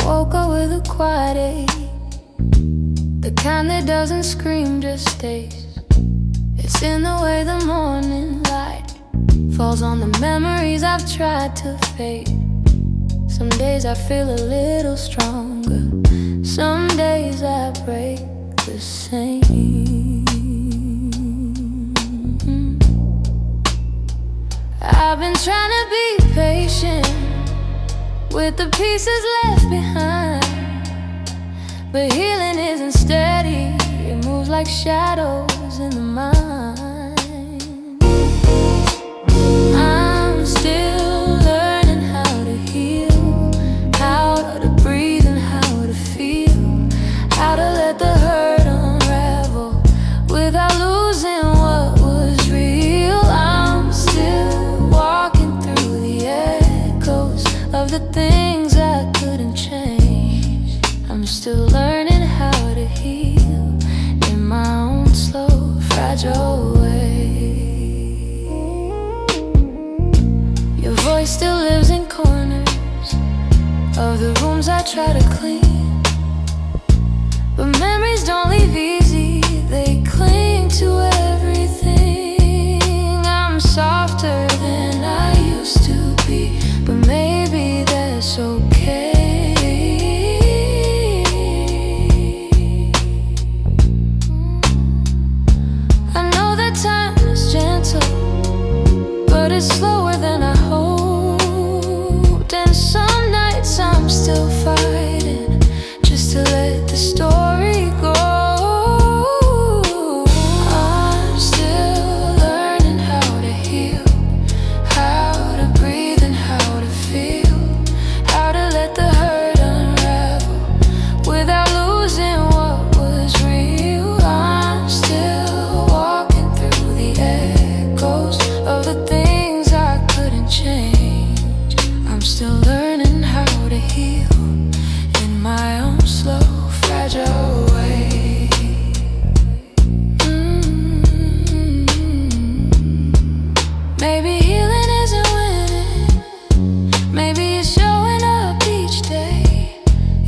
woke up with a quiet ache, the kind that doesn't scream, just stays. It's in the way the morning light falls on the memories I've tried to fade. Some days I feel a little stronger, some days I break the same. I've been trying to be patient with the pieces left behind, but healing isn't steady, it moves like shadows in the mind. I'm still learning how to heal, how to breathe and how to feel, how to let the hurt unravel without losing what was real. I'm still walking through the echoes of the things I couldn't change. I'm still learning how to heal in my own slow, fragile way. Your voice still lives in corners of the rooms I try to clean, but memories don't leave easy, they cling to everything. I'm softer than I used to be, but maybe that's okay. I know that time is gentle, but it's slower than I hoped. And some nights I'm still fighting just to let the story go. I'm still learning how to heal, how to breathe and how to feel, how to let the hurt unravel without losing what was real. I'm still walking through the echoes of the things I couldn't change. I'm still learning how to heal in my own slow, fragile way. Maybe healing isn't winning, maybe it's showing up each day,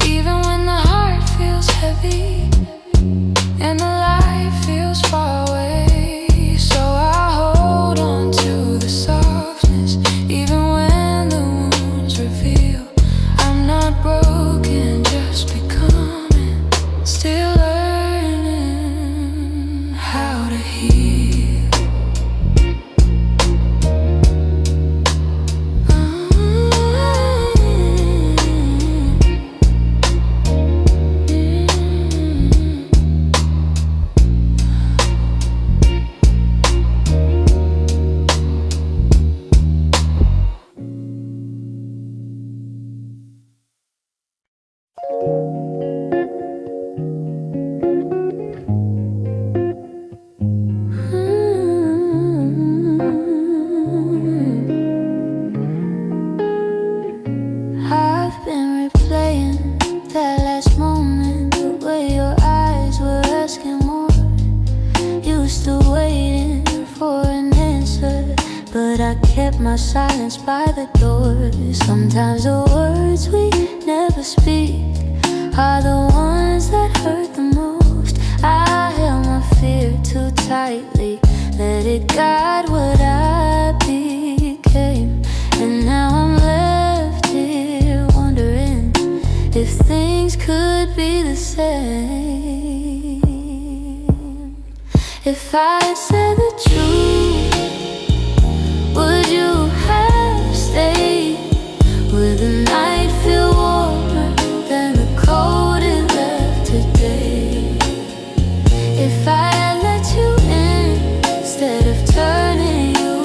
even when the heart feels heavy and the light feels far away. So I hold on to the softness, even when the wounds reveal I'm not broken, just becoming, still learning how to heal. I've been replaying that last moment, the way your eyes were asking more. You still waiting for an answer, but I kept my silence by the door. Sometimes the words we never speak are the ones that hurt the most. I held my fear too tightly, let it guide what I became, and now I'm left here wondering if things could be the same. If I had said the truth, would you have stayed? Would the night feel warmer than the cold it left today? If I had let you in instead of turning you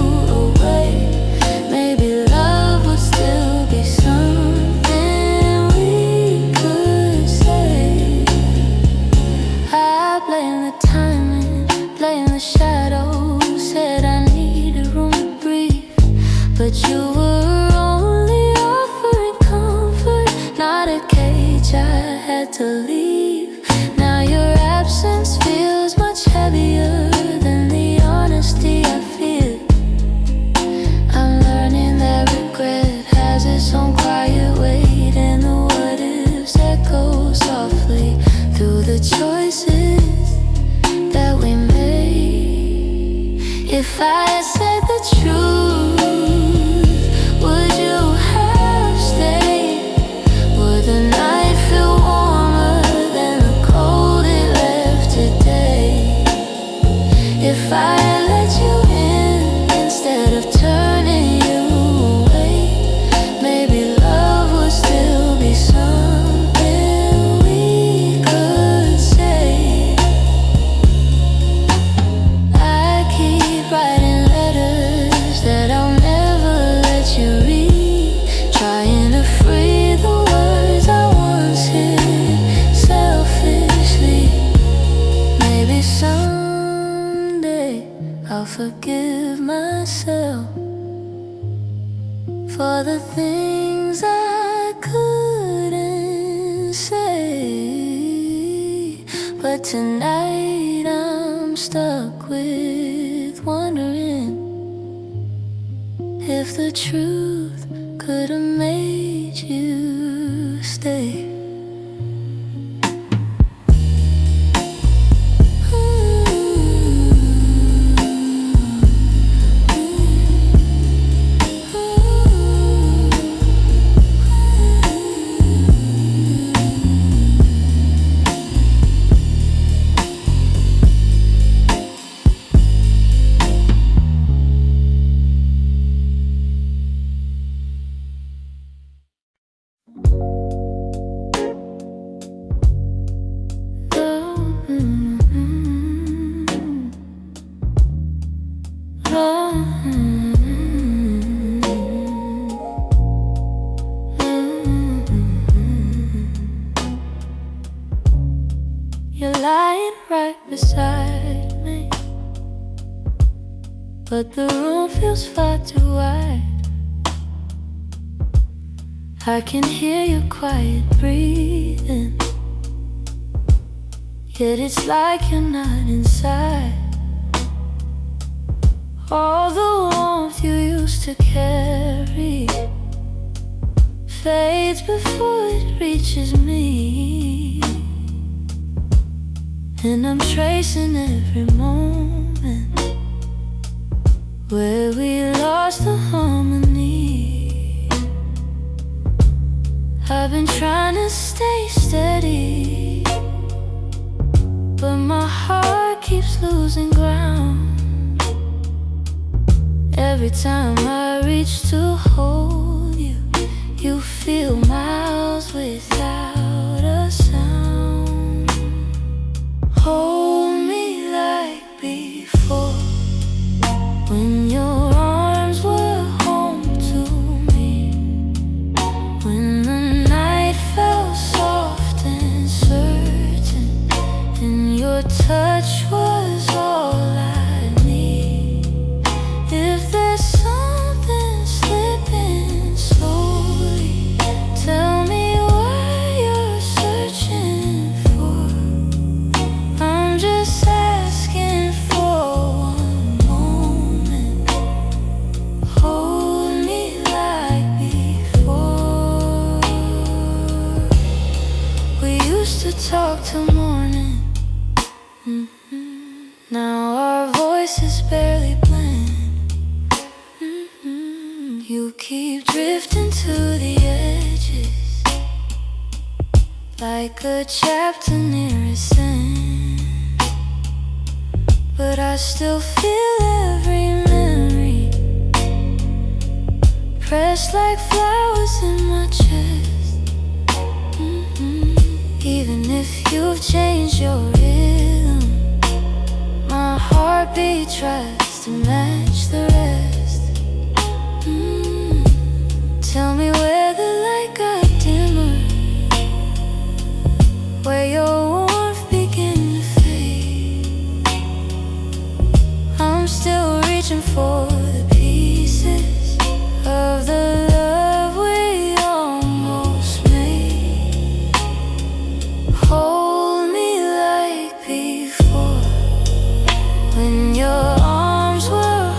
away, maybe love would still be something we could say. I blame the timing, blame the shadows, said I needed room to breathe, but you were only offering comfort, not a cage I had to leave. Now your absence feels much heavier than the honesty I feel. I'm learning that regret has its own quiet weight, and the what ifs Would the night feel warmer than the cold it left today? If I let you in instead of turning you away, maybe love would still be something we could say. I keep writing letters that I'll never let you read, trying to free the words I once hid selfishly. Maybe someday I'll forgive myself for the things I couldn't say. But tonight I'm stuck with wondering if the truth could have made you stay. You're lying right beside me, but the room feels far too wide. I can hear your quiet breathing, yet it's like you're not inside. All the warmth you used to carry fades before it reaches me, and I'm tracing every moment where we lost the harmony. I've been trying to stay steady, but my heart keeps losing ground. Every time I reach to hold you, you feel miles without a sound. Hold me like before, when your arms were home to me, when the night felt soft and certain, and your touch was all I need. If there's something slipping slowly, tell me what you're searching for. I'm just asking for one moment. Hold me like before. We used to talk till morning. Now our voices barely blend. You keep drifting to the edges, like a chapter near its end. But I still feel every memory pressed like flowers in my chest. Even if you've changed your rhythm, my heartbeat tries to match the rest. Tell me where the light got dimmer, where your warmth began to fade. I'm still reaching for the pieces of the love we almost made. Hold me like before, when your arms were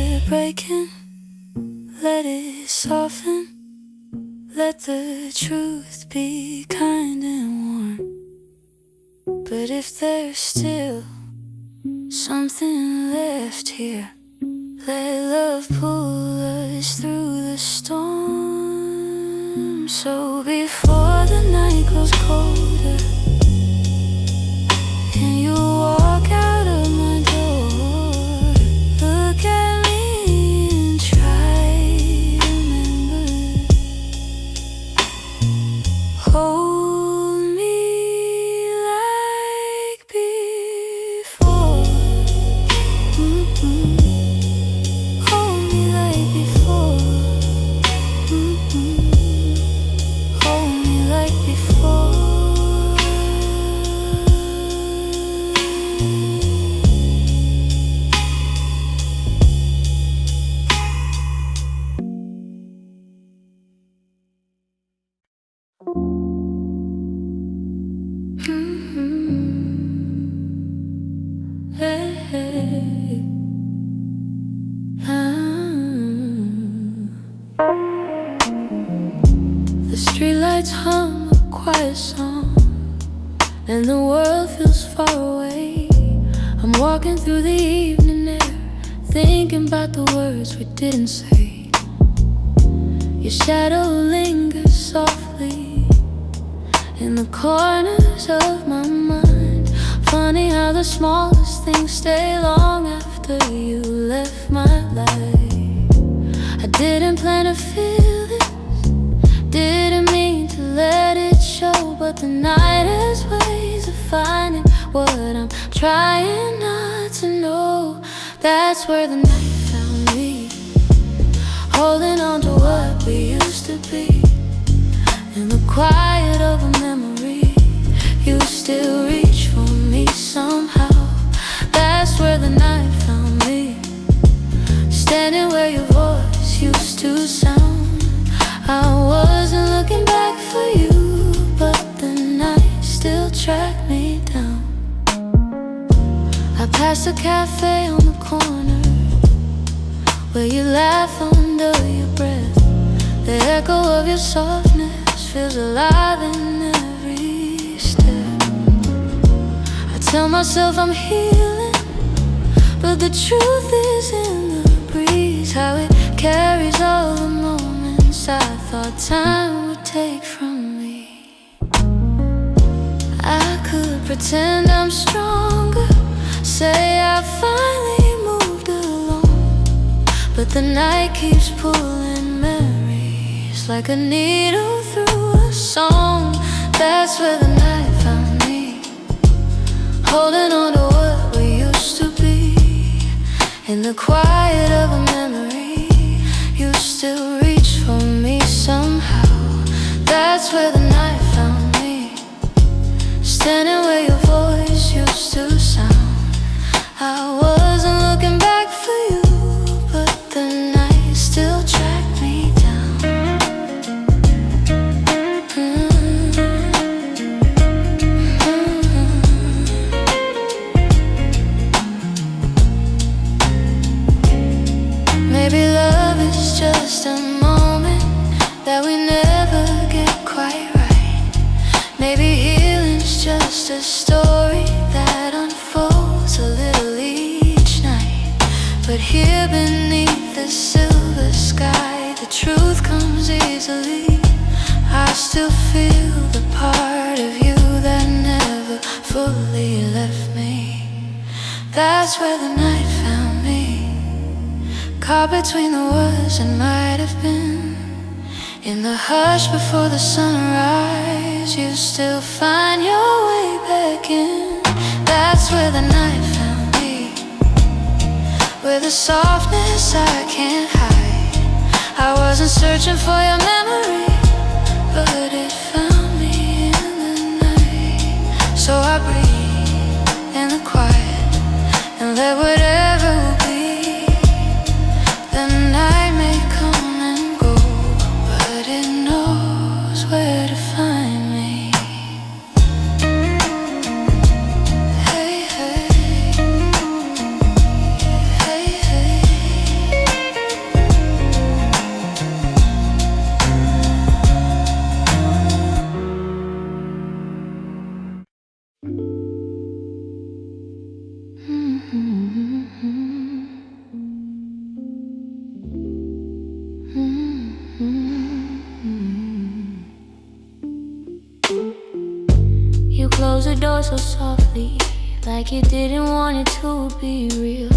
it breaking, let it soften. Let the truth be kind and warm. But if there's still something left here, let love pull us through the storm. So before the night grows colder and you walk out of my door, look at me and try to remember. Hold me like before. Hold me like before. Hold me like before. Hey, hey. The streetlights hum a quiet song, and the world feels far away. I'm walking through the evening air, thinking about the words we didn't say. Your shadow lingers softly in the corners of my mind. Funny how the smallest things stay long after you left my life. I didn't plan to feel this, didn't mean to let it show, but the night has ways of finding what I'm trying not to know. That's where the night found me, holding on to what we used to be. In the quiet of a memory, you still reach for me somehow. That's where the night found me, standing where your voice used to sound. I wasn't looking back for you, but the night still tracked me down. I passed a cafe on the corner where you laugh under your breath. The echo of your softness feels alive in every step. I tell myself I'm healing, but the truth is in the breeze, how it carries all the moments I thought time would take from me. I could pretend I'm stronger, say I finally moved along, but the night keeps pulling memories like a needle through a song. That's where the night found me, holding on to what we used to be. In the quiet of a memory, you still reach for me somehow. That's where the night found me, standing where your voice used to sound. I wasn't looking back for you, but the night still tracked me down. Maybe love is just a moment that we never get quite right. Maybe healing's just a story that unfolds a little each night. But here beneath the silver sky, the truth comes easily. I still feel the part of you that never fully left me. That's where the night found me, caught between the was and might have been. In the hush before the sunrise, you still find your way back in. That's where the night found me, with a softness I can't hide. I wasn't searching for your memory, but it found me in the night. So I breathe in the quiet and let whatever will be. The night may come and go, but it knows where to find me. Hey, hey. Hey, hey. door so softly, like you didn't want it to be real.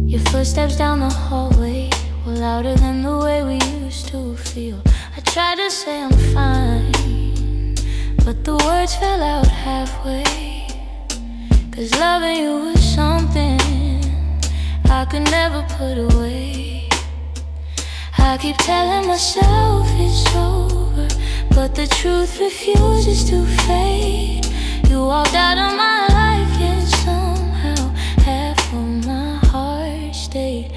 Your footsteps down the hallway were louder than the way we used to feel. I tried to say I'm fine, but the words fell out halfway. 'Cause loving you was something I could never put away. I keep telling myself it's over, but the truth refuses to fade. You walked out of my life, yet somehow half of my heart stayed.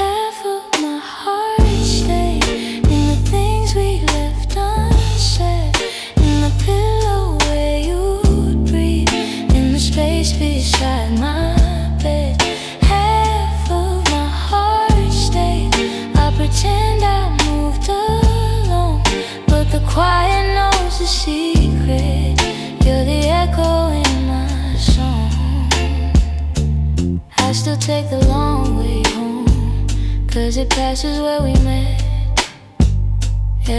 Half of my heart stayed in the things we left unsaid, in the pillow where you'd breathe, in the space beside my bed. Half of my heart stayed. I pretend I moved alone, but the quiet knows the secret. You're the echo in my song. I still take the long way home, 'cause it passes where we met.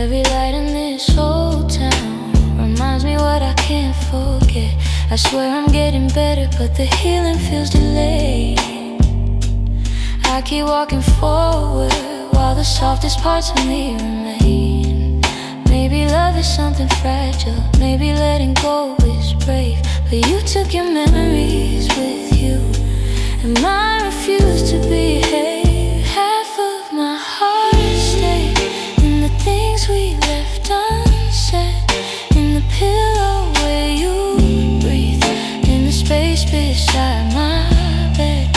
Every light in this whole town reminds me what I can't forget. I swear I'm getting better, but the healing feels delayed. I keep walking forward while the softest parts of me remain. Maybe love is something fragile, maybe letting go is brave, but you took your memories with you, and mine refused to behave. Half of my heart stayed in the things we left unsaid, in the pillow where you breathe, in the space beside my bed.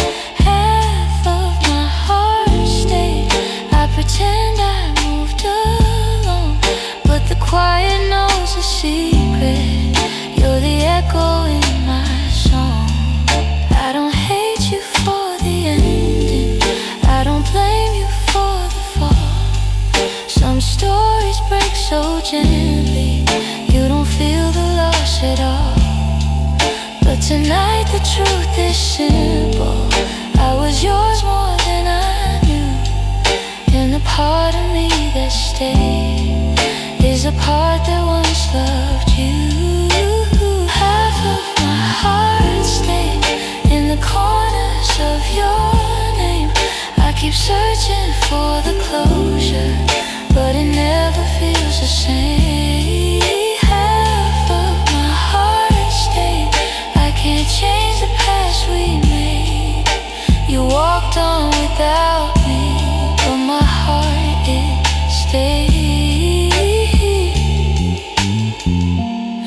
Half of my heart stayed. I pretend I moved alone, but the quiet knows the secret. You're the echo in my song. I don't hate you for the ending, I don't blame you for the fall. Some stories break so gently, you don't feel the loss at all. But tonight the truth is simple, I was yours more than I knew, and the part of me that stayed is a part that once loved you. Half of my heart stayed in the corners of your name. I keep searching for the closure, but it never feels the same. Half of my heart stayed. I can't change the past we made. You walked on without me, but my heart, it stayed.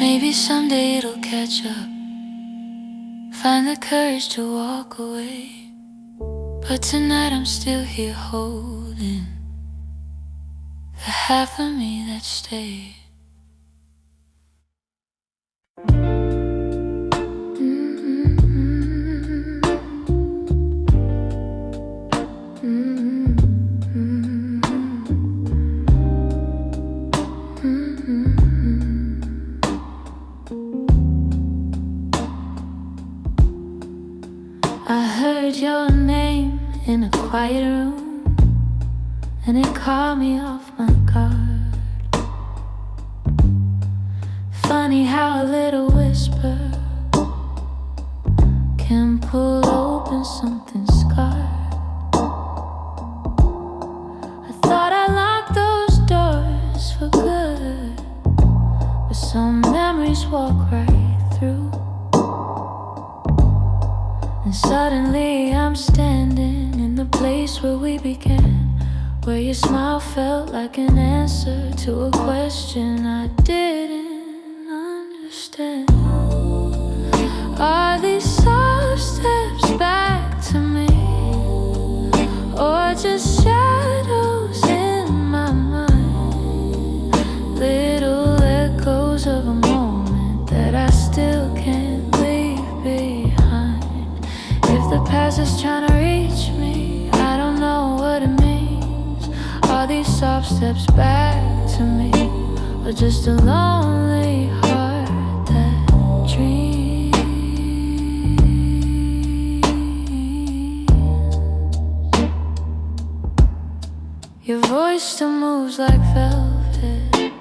Maybe someday it'll catch up, find the courage to walk away, but tonight I'm still here holding the half of me that stayed. I heard your name in a quiet room, and it caught me off my guard. Funny how a little whisper can pull open something scarred. I thought I locked those doors for good, but some memories walk right through. And suddenly I'm standing in the place where we began, where your smile felt like an answer to a question I didn't understand. Are these soft steps back to me, or just shadows in my mind? Little echoes of a moment that I still can't leave behind. If the past is trying to reach me, I don't know what it means. Are these soft steps back to me, or just a lonely heart that dreams? Your voice still moves like velvet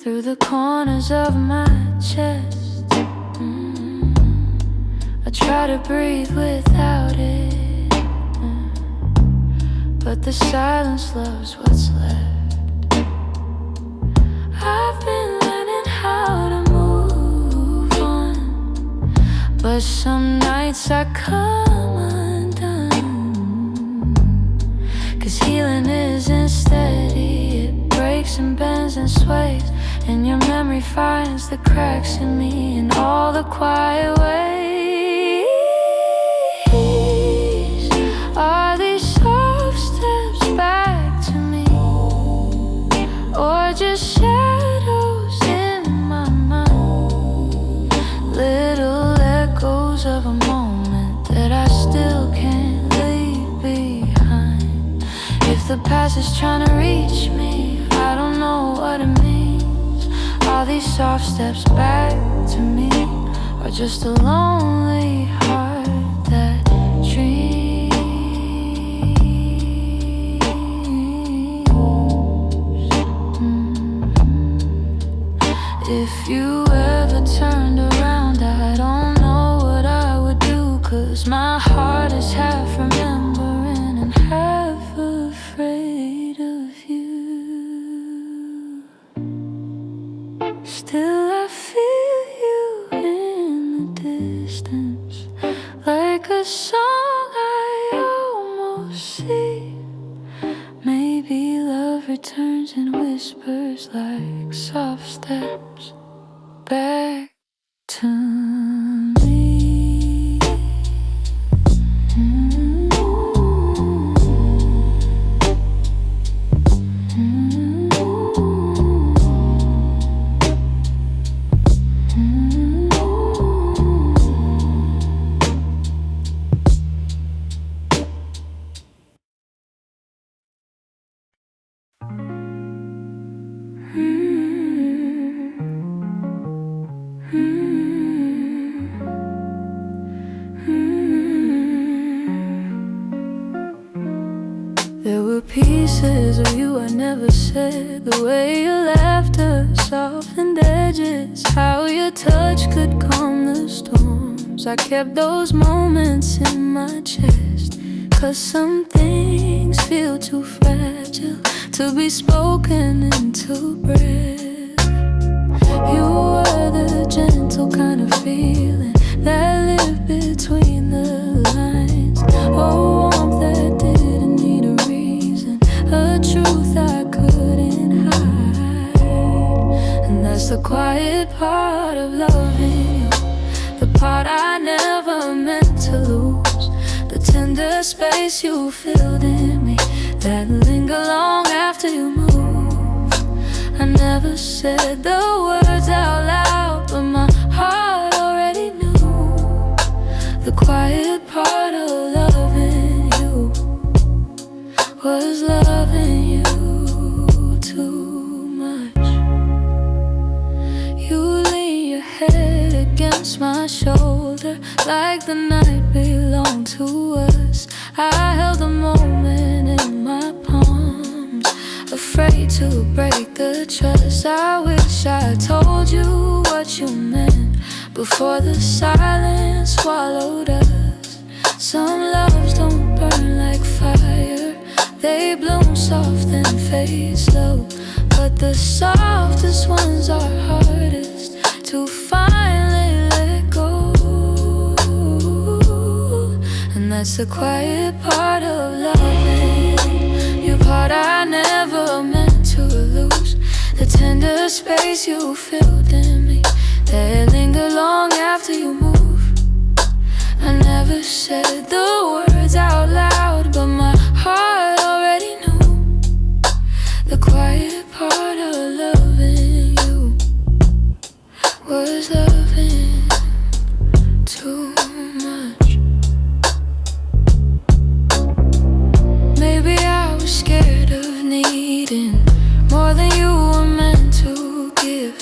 through the corners of my chest. I try to breathe without it, but the silence loves what's left. I've been learning how to move on, but some nights I come undone. 'Cause healing isn't steady, it breaks and bends and sways, and your memory finds the cracks in me in all the quiet ways. Are these soft steps back to me, or just shadows in my mind? Little echoes of a moment that I still can't leave behind. If the past is trying to reach me, I don't know what it means. Are these soft steps back to me, or just a lonely heart that dreams? If you ever turned around, I don't know what I would do, 'cause my heart is half remembering and half afraid of you. Still I feel you in the distance, like a song I almost see. Maybe love returns and whispers like soft steps back to me. There were pieces of you I never said, the way your laughter softened edges, how your touch could calm the storms. I kept those moments in my chest, 'cause some things feel too fragile to be spoken into breath. You were the gentle kind of feeling that lived between the lines. Oh, warmth that didn't need a reason, a truth I couldn't hide. And that's the quiet part of loving you, the part I never meant to lose. The tender space you filled in me, that linger long after you move. I never said the words out loud, but my heart already knew. The quiet part of loving you was loving you too much. You lean your head against my shoulder like the night belonged to us. I held the moment in my palms, afraid to break the trust. I wish I told you what you meant before the silence swallowed us. Some loves don't burn like fire, they bloom soft and fade slow, but the softest ones are hardest to finally let go. And that's the quiet part of loving, your part I never meant to lose. The tender space you filled in me, that linger long after you move. I never said the words out loud, but my heart already knew. The quiet part of loving you was loving too much. Maybe I was scared of needing more than you were meant to give.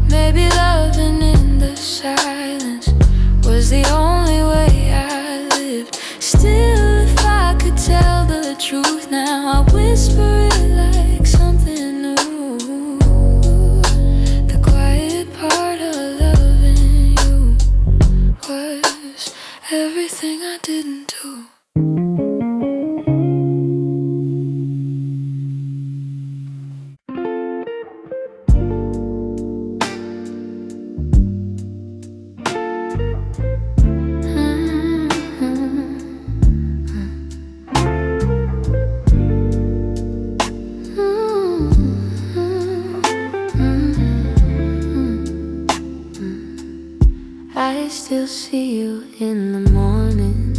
Maybe loving in the silence was the only way I lived. Still, if still see you in the morning,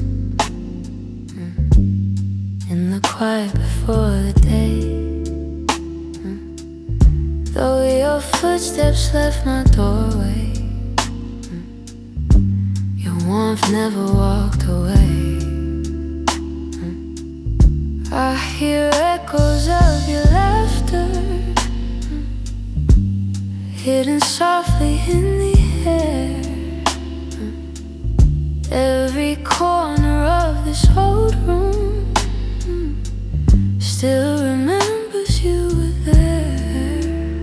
in the quiet before the day. Though your footsteps left my doorway, your warmth never walked away. I hear echoes of your laughter, hidden softly in the air. Every corner of this old room still remembers you were there.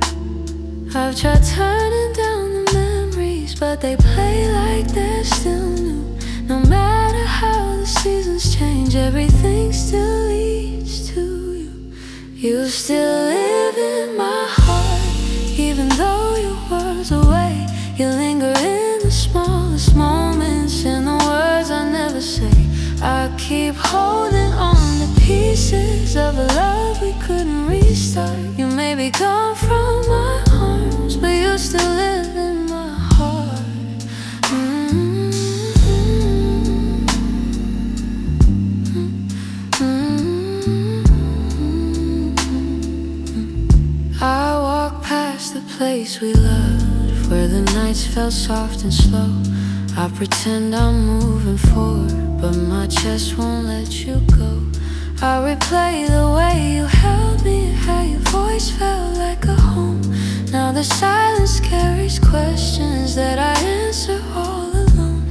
I've tried turning down the memories, but they play like they're still new. No matter how the seasons change, everything still leads to you. You still live in my heart, even though your world's away. You linger in the smallest moments, in the words I never say. I keep holding on to pieces of a love we couldn't restart. You may be gone from my arms, but you still live in my heart. I walk past the place we loved, where the nights felt soft and slow. I pretend I'm moving forward, but my chest won't let you go. I replay the way you held me, how your voice felt like a home. Now the silence carries questions that I answer all alone.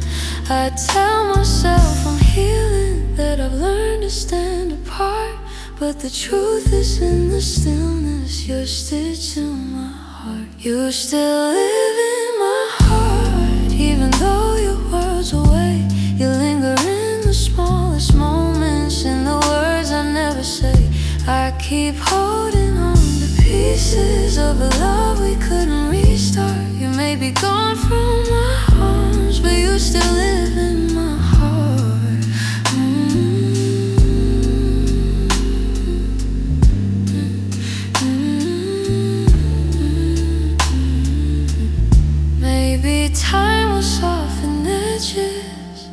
I tell myself I'm healing, that I've learned to stand apart, but the truth is in the stillness. You're stitched in my heart. You still live in my heart, even though your world's away. You linger in the smallest moments, in the words I never say. I keep holding on to pieces of a love we couldn't restart. You may be gone from my arms, but you still live in my heart. Maybe time will soften edges,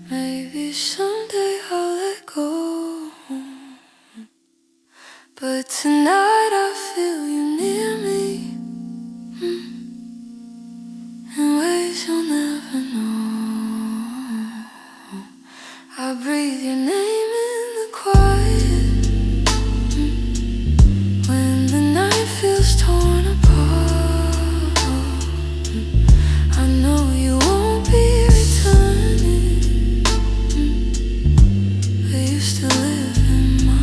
maybe someday I'll let go. But tonight I feel you near me, in ways you'll never know. I breathe your name in the quiet, when the night feels torn apart. I know you won't be returning, but you still live in my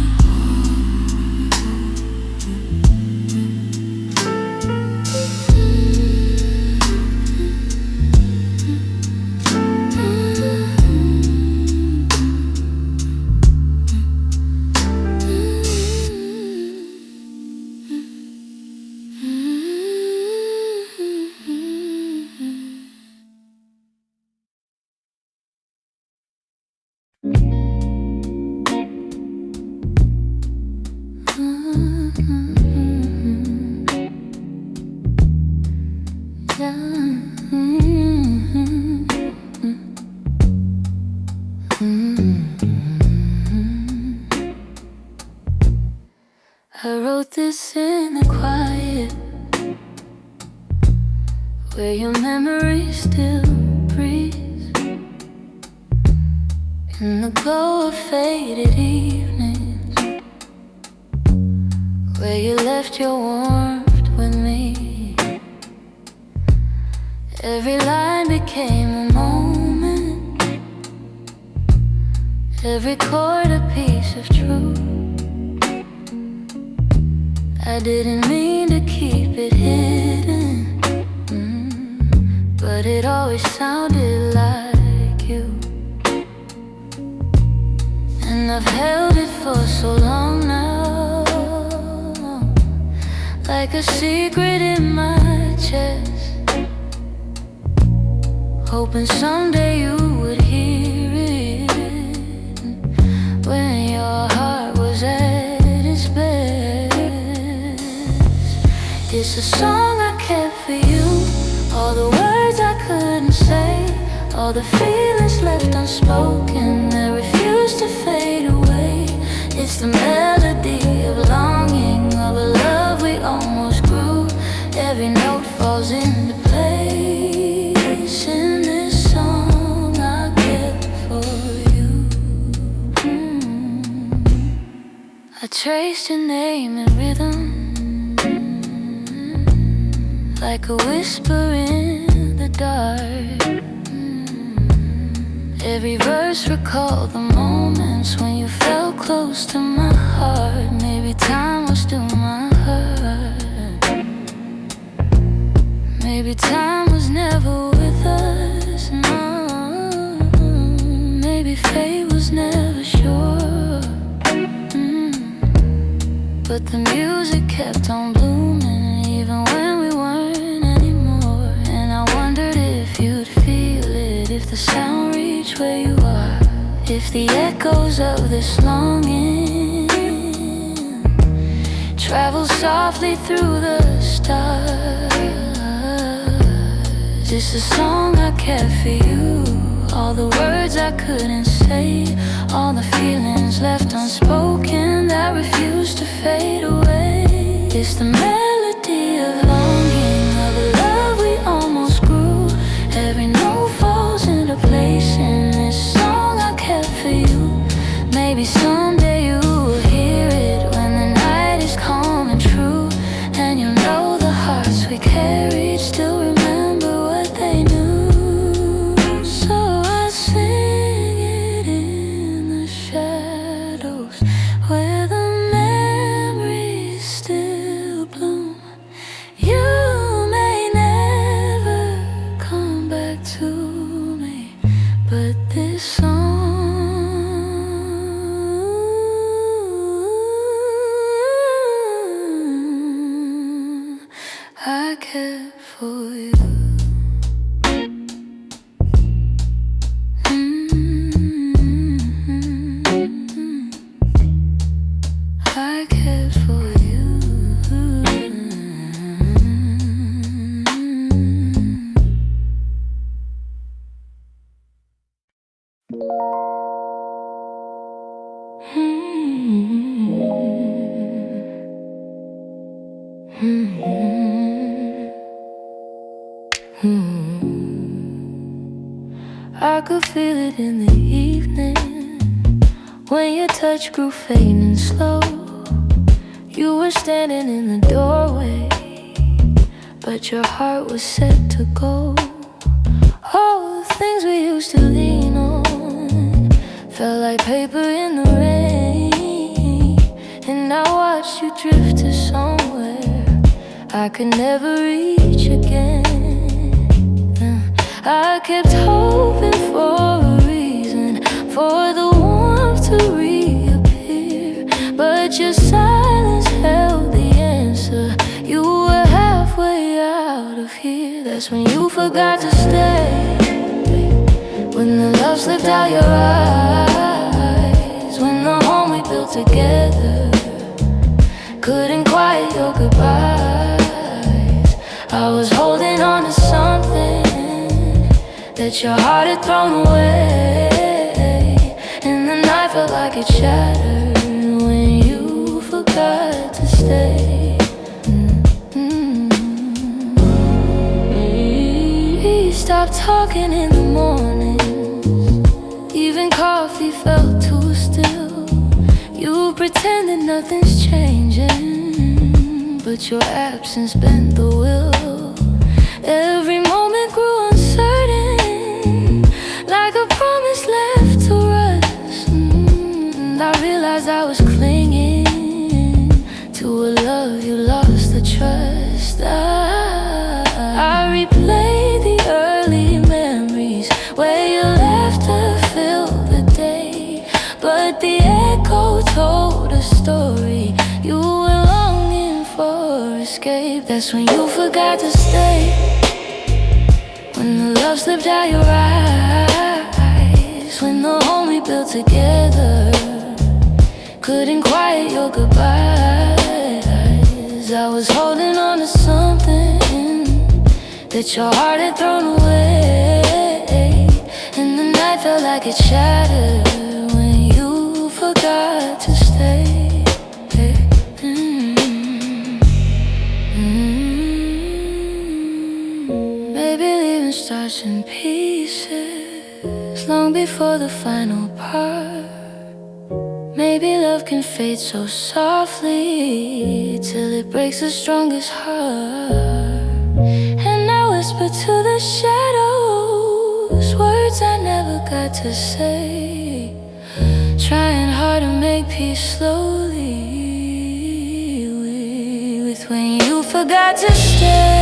I wrote this in the quiet, where your memory still breathes, in the glow of faded evenings, where you left your warmth with me. Every line became a moment, every chord a piece of truth. I didn't mean to keep it hidden, but it always sounded like you. And I've held it for so long now, like a secret in my chest, hoping someday you would hear it, when your heart was at its best. It's a song I kept for you, all the words I couldn't all the feelings left unspoken that refuse to fade away. It's the melody of longing, of a love we almost grew. Every note falls into place in this song I kept for you. I traced your name in rhythm, like a whisper in the dark. Every verse recalled the moments when you felt close to my heart. Maybe time was still my heart. Maybe time was never with us, no. Maybe fate was never sure. But the music kept on blooming, even when we weren't anymore. And I wondered if you'd feel it, if the sound reached where you are, if the echoes of this longing travel softly through the stars. It's a song I kept for you, all the words I couldn't say, all the feelings left unspoken that refuse to fade away. It's the melody of longing, of a love we almost grew. Every note falls into place in this song I kept for you. Maybe someday you will hear it when the night is calm and true, and you'll know the hearts we carried still remember what they knew. So I sing it in the shadows where the memories still bloom. You may never come back to me, but this song I kept for you. I cared for you. I could feel it in the evening when your touch grew faint and slow. You were standing in the doorway, but your heart was set to go. All the things we used to lean on felt like paper in the rain, and I watched you drift to somewhere I could never reach again. I kept hoping for a reason for the warmth to reappear, but your silence held the answer. You were halfway out of here. That's when you forgot to stay, when the love slipped out your eyes, when the home we built together couldn't quiet your goodbyes. I was holding on to something that your heart had thrown away, and the night felt like it shattered when you forgot to stay. We stopped talking in the morning, even coffee felt too still. You pretended nothing's changing, but your absence bent the will. Every moment grew uncertain, like a promise left to rust. And I realized I was clinging to a love you lost the trust. I replayed the early memories where your laughter filled the day, but the echo told a story you were longing for escape. That's when you forgot to stay, when the love slipped out your eyes, when the home we built together couldn't quiet your goodbyes. I was holding on to something that your heart had thrown away, felt like it shattered when you forgot to stay. Maybe leaving starts in pieces long before the final part. Maybe love can fade so softly till it breaks the strongest heart. And I whisper to the shadows words I never got to say, trying hard to make peace slowly with when you forgot to stay.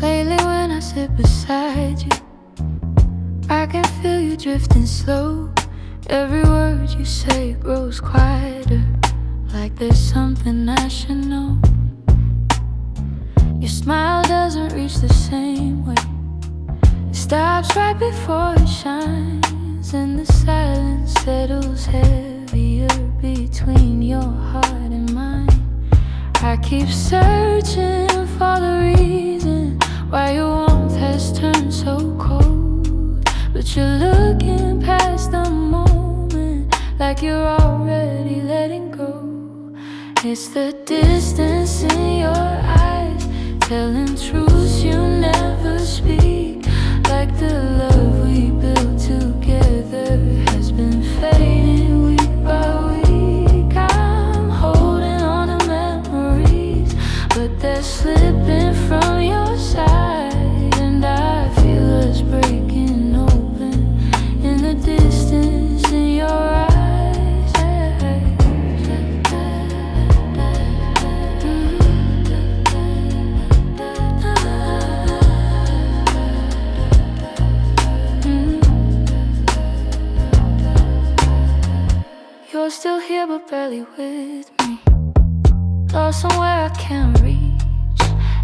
Lately when I sit beside you, I can feel you drifting slow. Every word you say grows quieter, like there's something I should know. Your smile doesn't reach the same way. It stops right before it shines, and the silence settles heavier between your heart and mine. I keep searching for the reason why your warmth has turned so cold, but you're looking past the moment like you're already letting go. It's the distance in your eyes, telling truths you never speak, like the love we built together has been fading week by week. I'm holding on to memories, but they're slipping from your side, and I feel us breaking open in the distance in your eyes. You're still here but barely with me, lost somewhere I can't reach.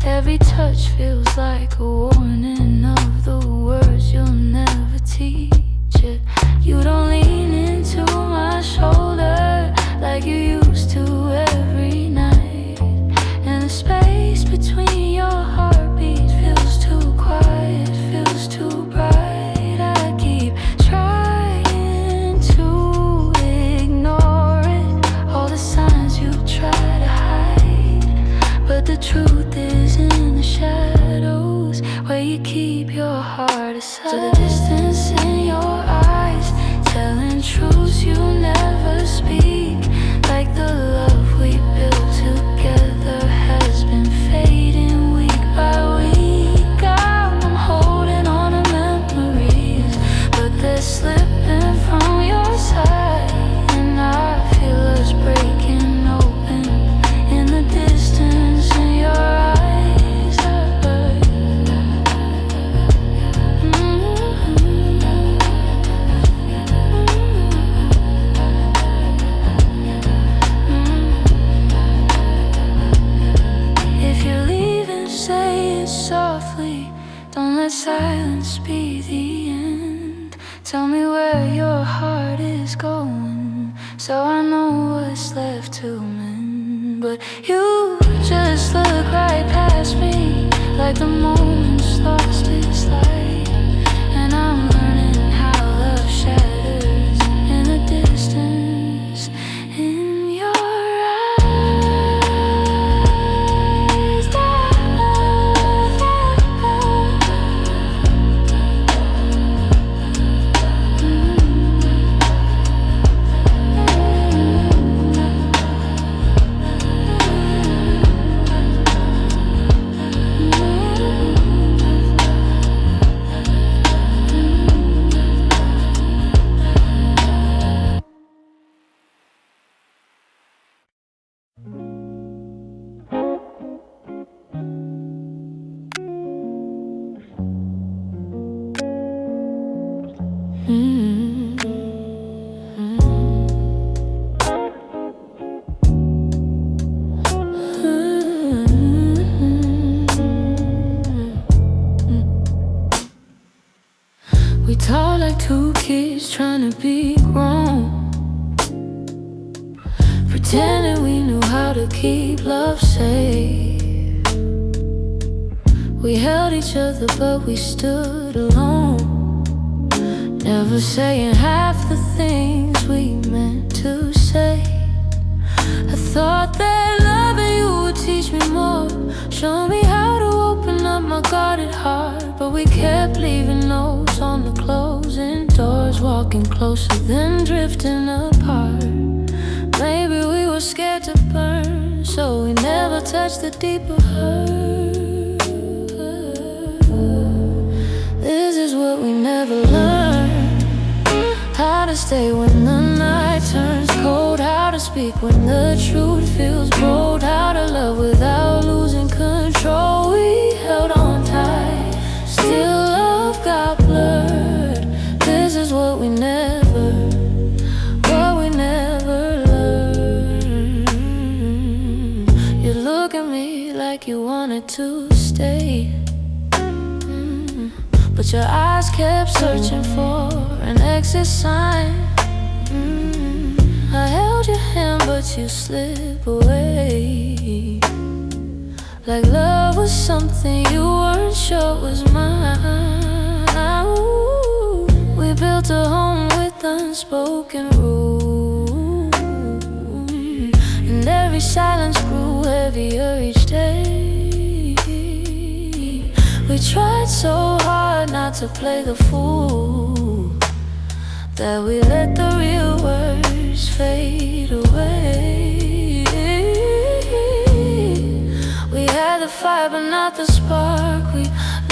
Every touch feels like a warning of the words you'll never teach. You don't lean into my shoulder like you used to every night, and the space between your heartbeats feels too quiet, feels too bright. I keep trying to ignore it, all the signs you try to hide, but the truth is in the shadows where you keep your heart aside. So the distance in your eyes, telling truths you never speak, like the love we built together has been fading week by week. I'm holding on to memories, but they're slipping from your side, and I feel us breaking open in the distance in your eyes. If you're leaving, say it softly, don't let silence be the end. Tell me where your heart is going, so I know what's left to mend. But you just look right past me, like the moment's lost its light, and I'm learning how love shatters in the distance in your eyes. to be grown, pretending we knew how to keep love safe. We held each other but we stood alone, never saying half the things we meant to say. I thought that loving you would teach me more, show me how to open up my guarded heart. But we kept leaving notes on the closing doors, walking closer then drifting apart. Maybe we were scared to burn, so we never touched the deeper hurt. This is what we never learned: how to stay when the night turns cold, how to speak when the truth feels bold, how to love without losing control. We held on tight, still love got blurred. This is what we never learned. You look at me like you wanted to stay, but your eyes kept searching for an exit sign. I held your hand but you slip away, like love was something you weren't sure was mine. Ooh, we built a home with unspoken rules, and every silence grew heavier each day. We tried so hard not to play the fool, that we let the real words fade away. We had the fire but not the spark, we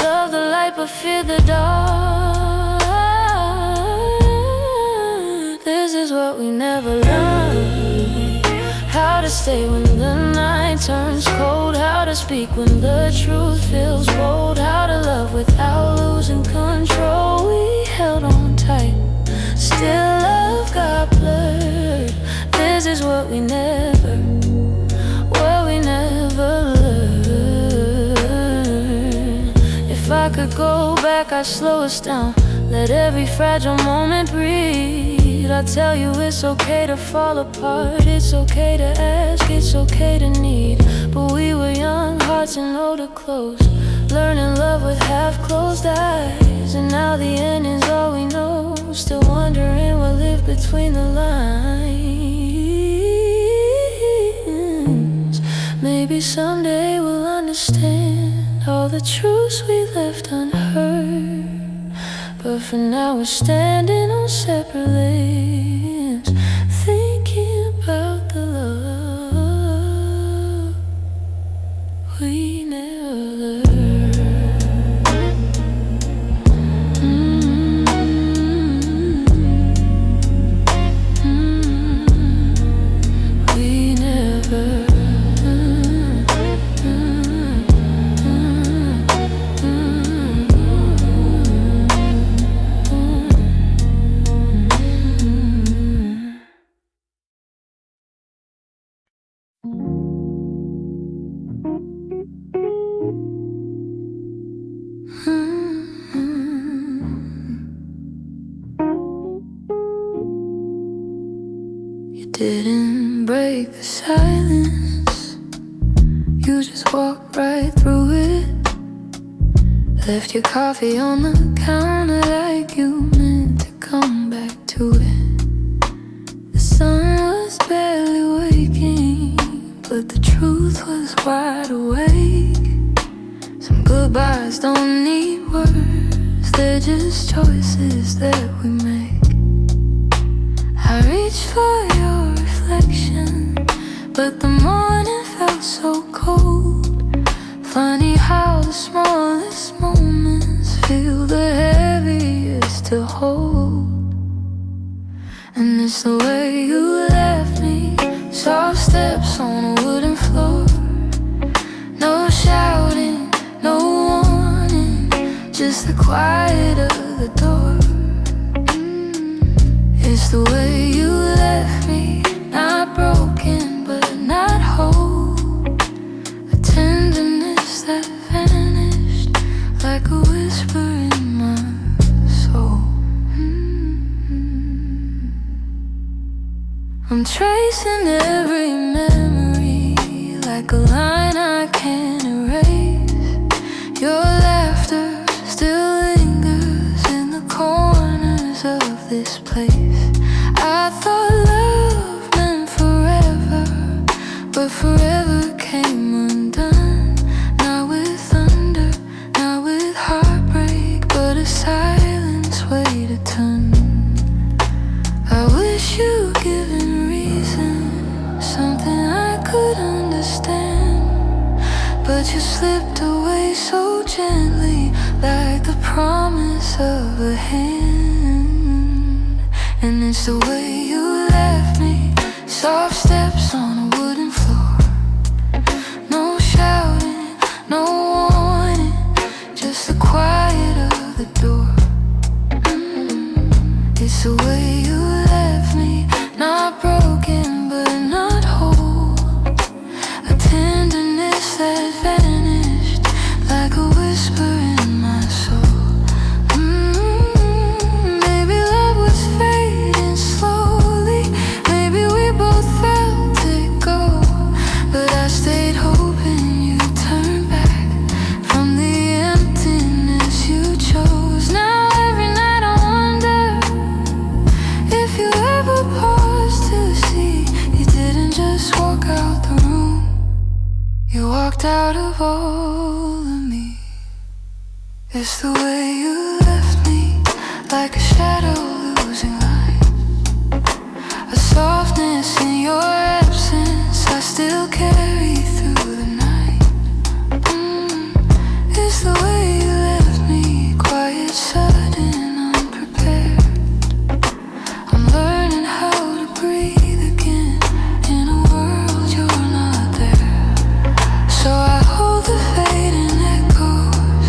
loved the light but feared the dark. This is what we never learned: how to stay when the night turns cold, how to speak when the truth feels bold, how to love without losing control. We held on tight, still love got blurred. This is what we never learned. If I could go back, I'd slow us down, let every fragile moment breathe. I'd tell you it's okay to fall apart, it's okay to ask, it's okay to need. But we were young, hearts and older clothes, learning love with half-closed eyes. And now the ending's all we know, still wondering what lived between the lines. Maybe someday we'll understand all the truths we left unheard, but for now we're standing on separate lanes, thinking about the love we never learned. We never. You didn't break the silence, you just walked right through it. Left your coffee on the counter like you meant to come back to it. The sun was barely waking, but the truth was wide awake. Some goodbyes don't need words, they're just choices that we make. I reached for your reflection, but the morning felt so cold. Funny how the smallest moments feel the heaviest to hold. And it's the way you left me, soft steps on a wooden floor. No shouting, no warning, just the quiet of the door. It's the way you left me, not broken but not whole. A tenderness that vanished like a whisper in my soul. I'm tracing every memory like a line I can't erase. Your laughter still lingers in the corners of this place. I thought love meant forever, but forever came undone. Not with thunder, not with heartbreak, but a silence weighed a ton. I wish you'd given reason, something I could understand, but you slipped away so gently, like the promise of a hand. And it's the way you left me, soft steps on a wooden floor. No shouting, no warning, just the quiet of the door. It's the way you left me, not broken but not whole. A tenderness that vanished like a whisper in my soul. Maybe love was fading slowly, maybe we both felt it go, but I stayed hoping you'd turn back from the emptiness you chose. Now every night I wonder if you ever paused to see you didn't just walk out the room, you walked out of all of me. It's the way you left me, like a shadow losing light, a softness in your absence I still carry through the night. It's the way you left me, quiet, sudden, unprepared. I'm learning how to breathe again in a world you're not there. So I hold the fading echoes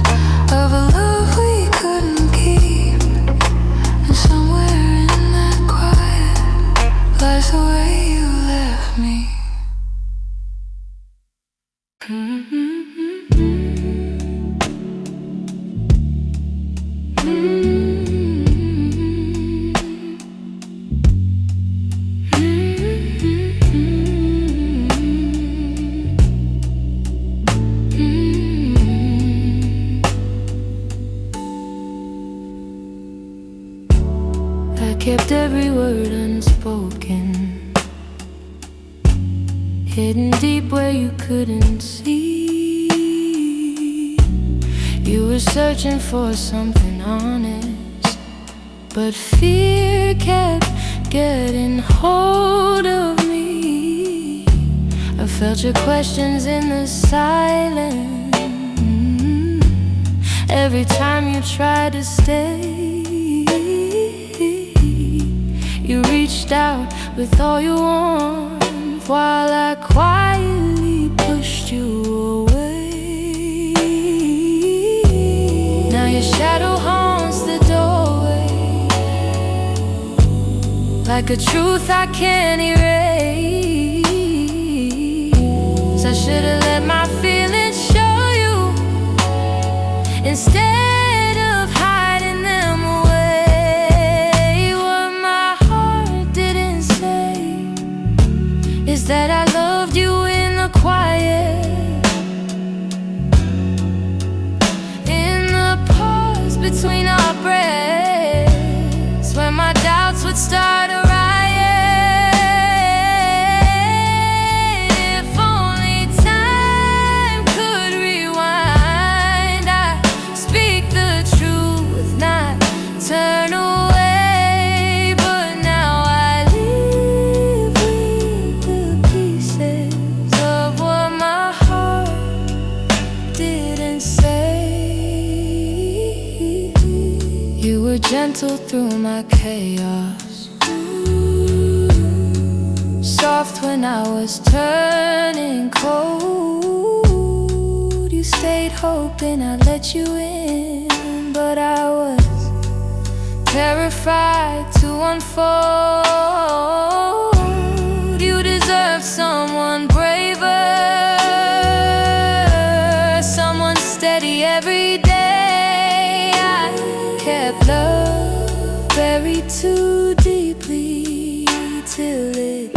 of a love we couldn't keep, and somewhere in that quiet lies the way you left me. I kept every word unspoken, hidden deep where you couldn't see. You were searching for something honest, but fear kept getting hold of me. I felt your questions in the silence every time you tried to stay. You reached out with all your warmth while I quietly pushed you away. Now your shadow haunts the doorway, like a truth I can't erase. I should've let my feelings show you instead of hiding them away. What my heart didn't say is that I loved you in the quiet, in the pause between our breaths, when my doubts would start a riot. If only time could rewind, I'd speak the truth, not turn away. But now I live with the pieces of what my heart didn't say. You were gentle through my chaos, soft when I was turning cold. You stayed hoping I'd let you in, but I was terrified to unfold. You deserve someone braver, someone steady every day. I kept love buried too deeply till it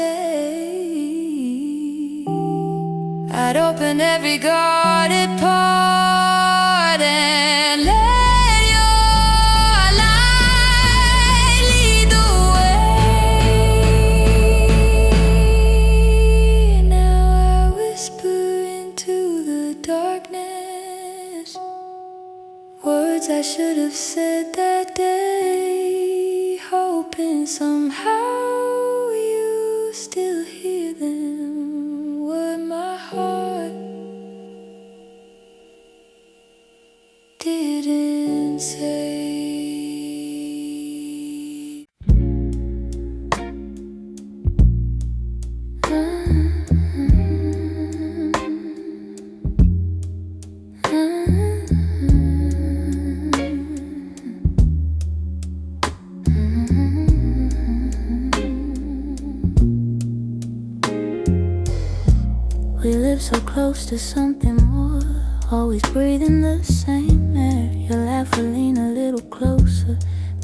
stay. I'd open every guarded part and let your light lead the way. Now I whisper into the darkness words I should have said that day, hoping somehow you still hear them. What my heart didn't say. We live so close to something more, always breathing the same air. Your laugh will lean a little closer,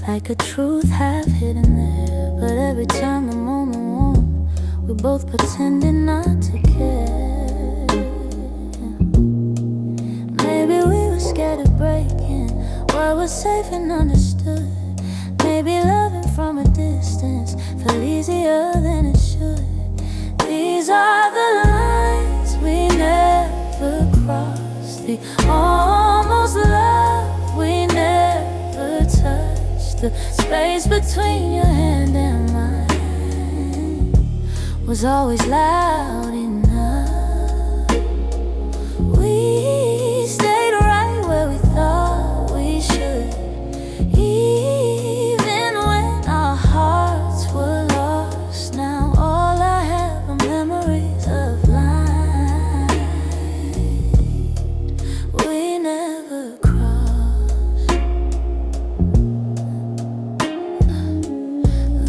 like a truth half hidden there. But every time the moment warm, we're both pretending not to care. Maybe we were scared of breaking what was safe and understood. Maybe loving from a distance felt easier than it should. These are the lines we never crossed, the almost love we never touched. The space between your hand and mine was always loud enough. We stayed right where we thought we should, even when our hearts were lost. Now all I have are memories of lines we never crossed.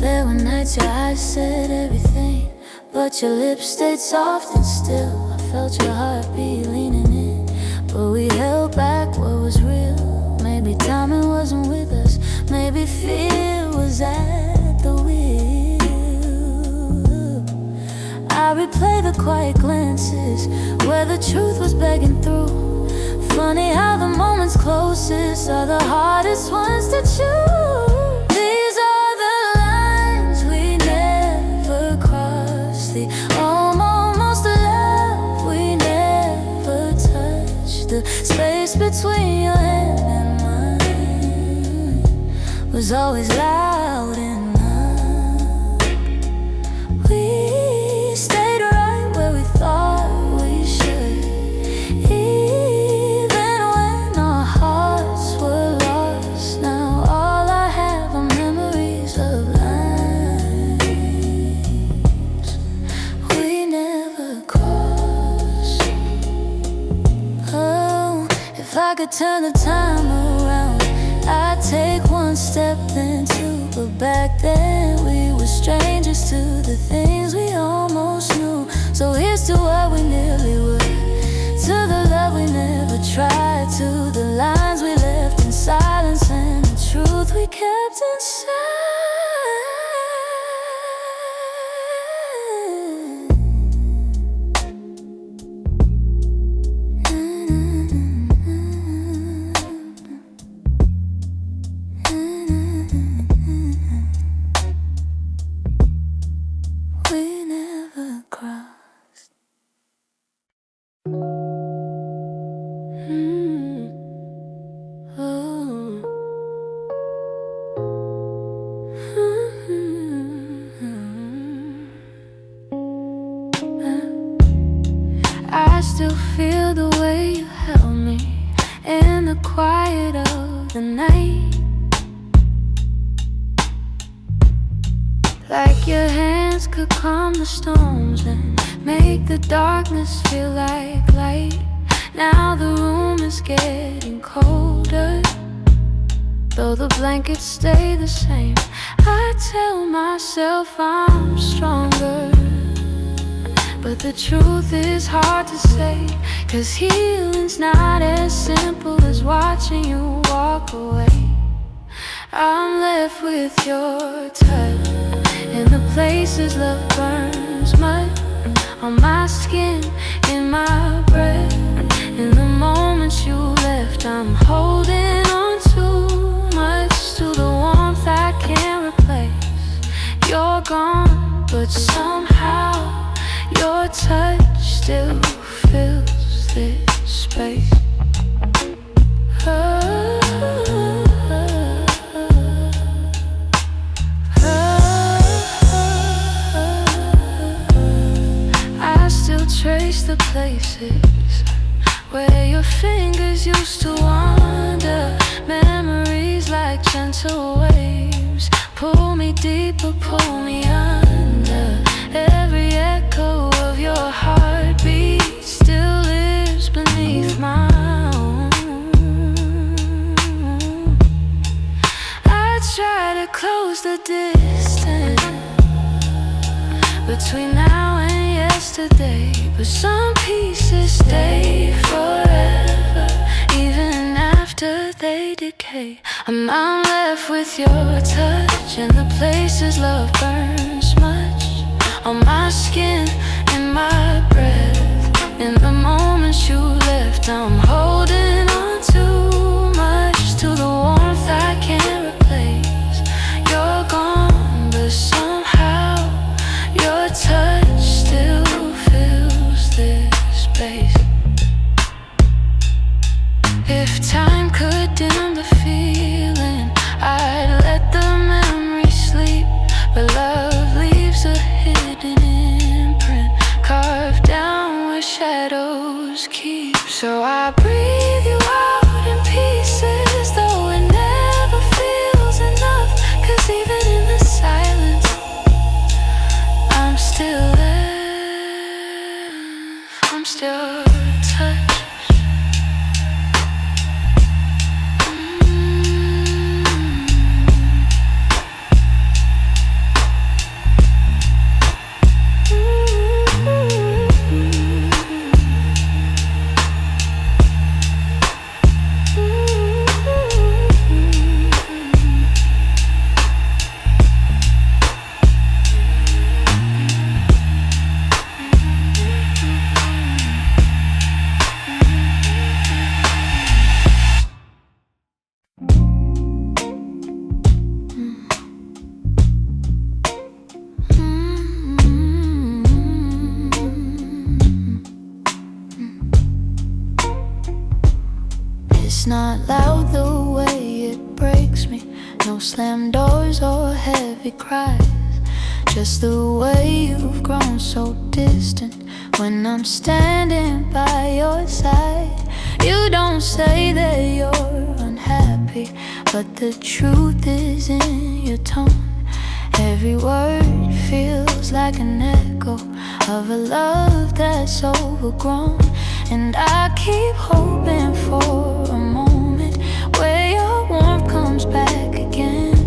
There were nights your eyes said everything, but your lips stayed soft and still. I felt your heartbeat leaning in, but we held back what was real. Maybe timing wasn't with us, maybe fear was at the wheel. I replay the quiet glances where the truth was begging through. Funny how the moments closest are the hardest ones to choose. These are the lines we never crossed, the almost love we never touched. The space between your hand and mine was always loud enough. We stayed right where we thought we should, even when our hearts were lost. Now all I have are memories of lines we never crossed. Oh, if I could turn the time around, I'd take one step then two. But back then we were strangers to the things we almost knew. So here's to what we nearly were, to the love we never tried, to the lines we left in silence and the truth we kept inside. We never crossed. I still feel the way you held me in the quiet of the night, like your hands could calm the storms and make the darkness feel like light. Now the room is getting colder, though the blankets stay the same. I tell myself I'm stronger, but the truth is hard to say, 'cause healing's not as simple as watching you walk away. I'm left with your touch in the places love burned, on my skin, in my breath. In the moments you left, I'm holding on too much to the warmth I can't replace. You're gone, but somehow your touch still fills this space. I still trace the places where your fingers used to wander. Memories like gentle waves pull me deeper, pull me under. Every echo of your heartbeat still lives beneath my own. I try to close the distance between now and yesterday, but some pieces stay forever, even after they decay. I'm left with your touch and the places love burns much, on my skin, in my breath. In the moments you left, I'm holding on too much to the warmth I can't replace. You're gone, but somehow your touch still fills this space. If time could dim the feeling, I'd let the memory sleep. But love leaves a hidden imprint, carved down where shadows keep. So I breathe you out in pieces, though it never feels enough. 'Cause even in the silence, I'm still there, I'm still touched. It's not loud the way it breaks me, no slammed doors or heavy cries. Just the way you've grown so distant when I'm standing by your side. You don't say that you're unhappy, but the truth is in your tone. Every word feels like an echo of a love that's overgrown. And I keep hoping for a moment where your warmth comes back again.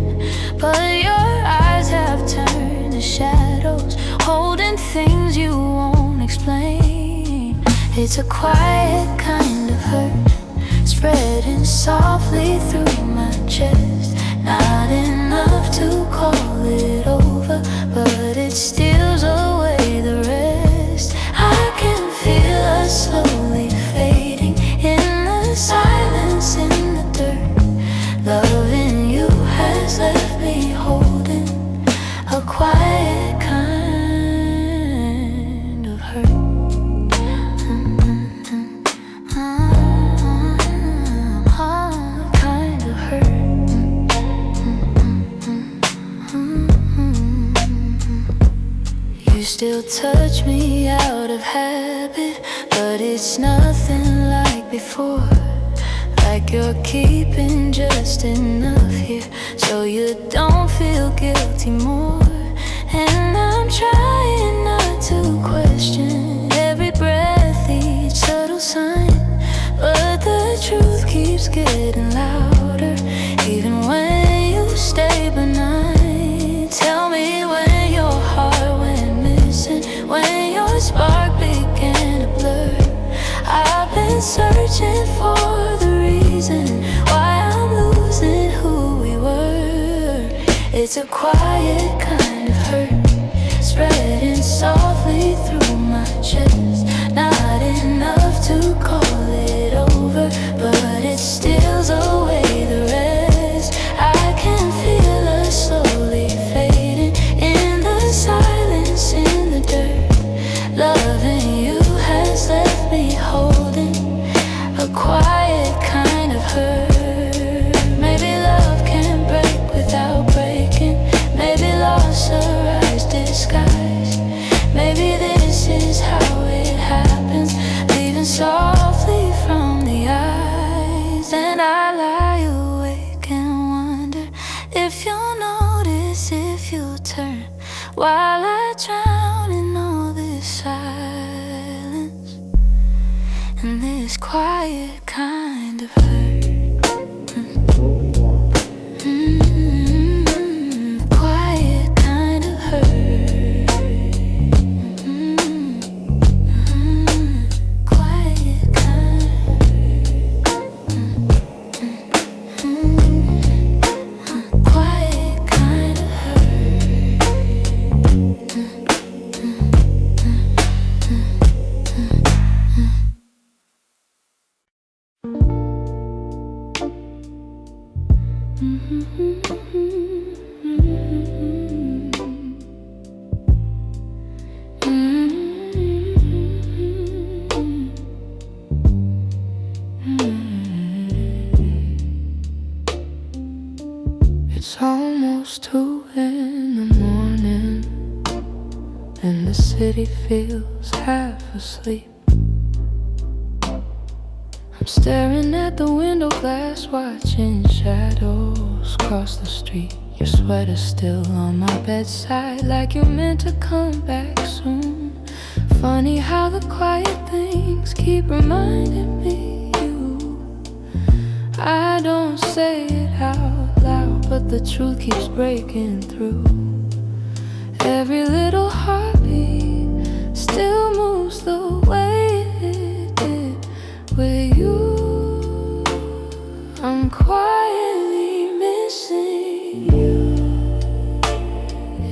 But your eyes have turned to shadows, holding things you won't explain. It's a quiet kind of hurt, spreading softly through my chest. Not enough to call it over, but it steals away the rest. I can feel us slowly fading in the silence, in the dirt. Loving you has left me holding a quiet kind of hurt. Kind of hurt. You still touch me out of habit, but it's nothing like before. Like you're keeping just enough here so you don't feel guilty more. And I'm trying not to question every breath, each subtle sign, but the truth keeps getting louder, even when you stay benign. Tell me when your heart went missing, when your spark began to blur. I've been searching for the reason why I'm losing who we were. It's a quiet kind of hurt, spreading softly through my this quiet kind of hurt. Quiet kind of hurt. Quiet kind of hurt. Quiet kind of It's almost 2 in the morning, and the city feels half asleep. I'm staring at the window glass, watching shadows cross the street. Your sweater's still on my bedside, like you're meant to come back soon. Funny how the quiet things keep reminding me you. I don't say it out loud, but the truth keeps breaking through. Every little heartbeat still moves the way it did with you. I'm quietly missing you,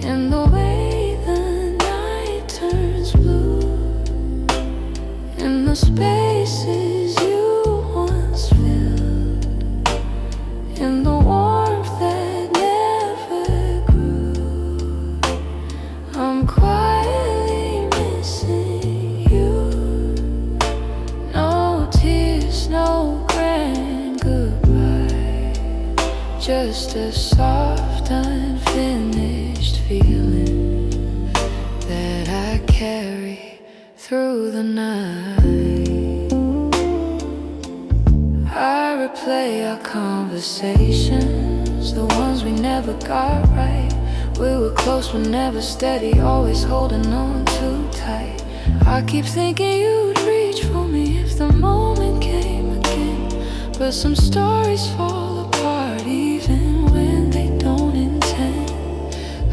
in the way the night turns blue, in the spaces you once filled, in the warmth that never grew. I'm quietly missing you. No tears, no grand goodbye, just a soft, unfinished feeling that I carry through the night. I replay our conversations, the ones we never got right. We were close but never steady, always holding on too tight. I keep thinking you'd reach for me if the moment came again, but some stories fall apart even when they don't intend.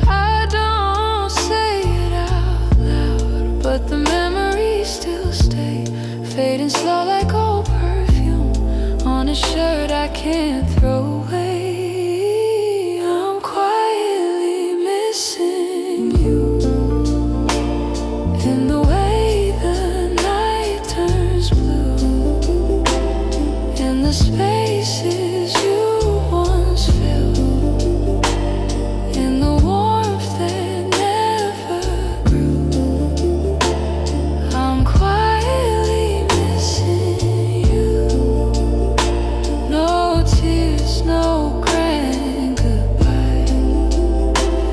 I don't say it out loud, but the memories still stay, fading slow like old perfume on a shirt I can't throw away. I'm quietly missing you, in the way the night turns blue, in the spaces you once filled, in the warmth that never grew. I'm quietly missing you. No tears, no grand goodbye,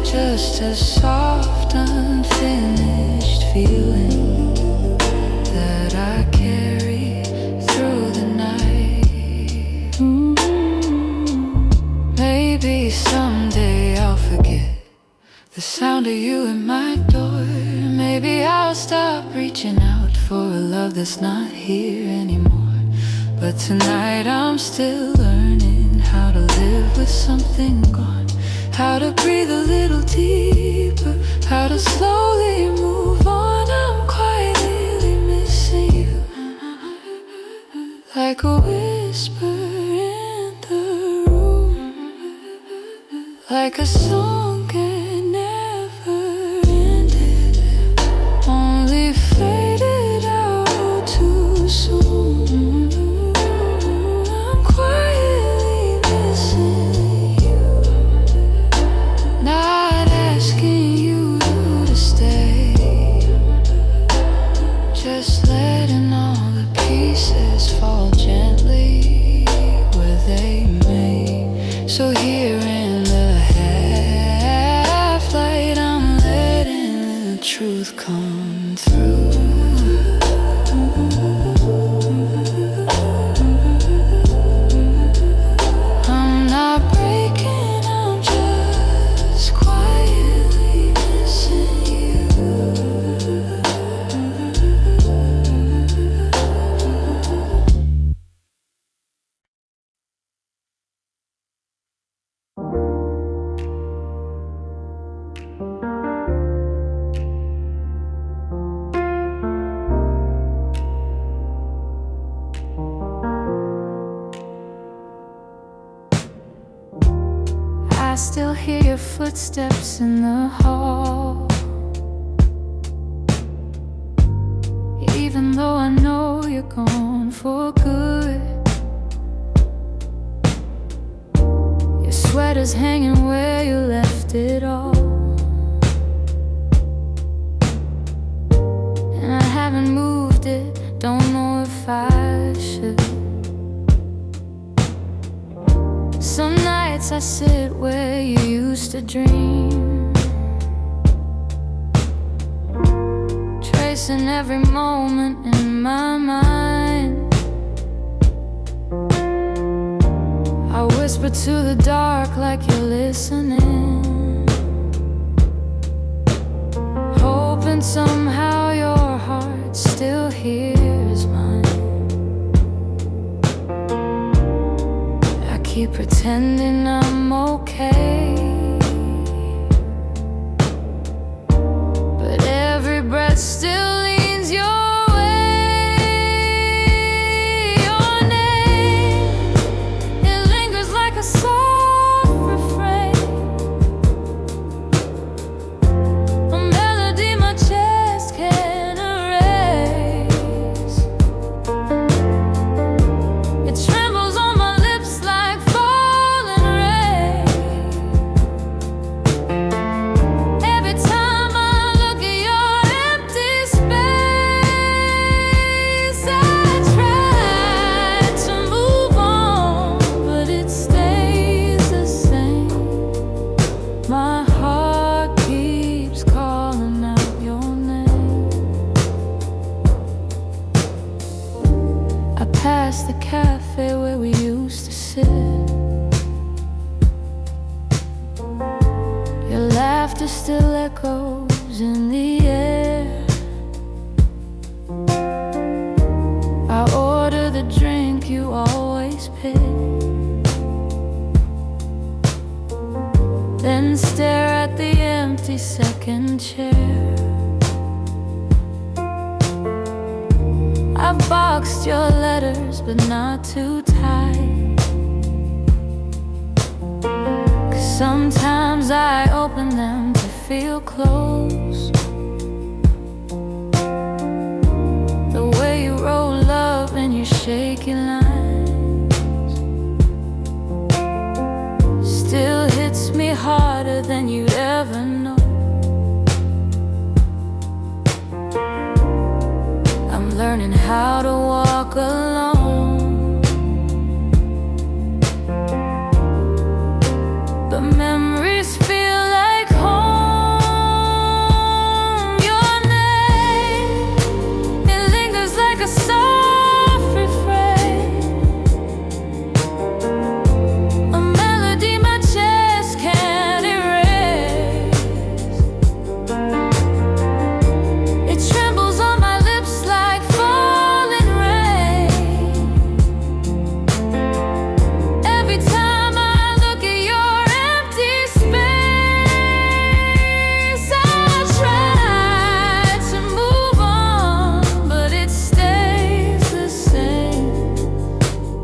just a soft, unfinished feeling that I carry through the night. Maybe someday I'll forget the sound of you at my door. Maybe I'll stop reaching out for a love that's not here anymore. But tonight I'm still learning how to live with something gone, how to breathe a little deeper, how to slowly move on. I'm quietly missing you, like a whisper in the room, like a song that never ended, only faded out too soon. I'm quietly missing you, not asking you to stay, just letting all the pieces fall gently where they may. So here in the half light, I'm letting the truth come through. I'm not breaking, I'm just quietly missing you. footsteps in the hall. Even though I know you're gone for good, your sweater's hanging where you left it all. And I haven't moved it, don't know if I should. Some nights I sit where you used to dream, tracing every moment in my mind. I whisper to the dark like you're listening, hoping somehow your heart still hears mine. I keep pretending I'm okay, but every breath still leans your way. Your name, it lingers like a soft refrain, a melody my chest can't erase. It trembles on my lips like falling rain. Every time I look at your empty space, I try to move on, but it stays the same. My heart keeps calling out your name. I pass the cafe where we used to sit. Your laughter still echoes in the air. I order the drink you always pick, then stare at the empty second chair. I've boxed your letters, but not too tight, 'cause sometimes I open them to feel close. The way you roll love in your shaky lines still hits me harder than you'd ever know. I'm learning how to walk alone, but memories feel like home. Your name, it lingers like a soft refrain, a melody my chest can't erase. It trembles on my lips like falling rain. Every time I look at your empty space, I try to move on, but it stays the same.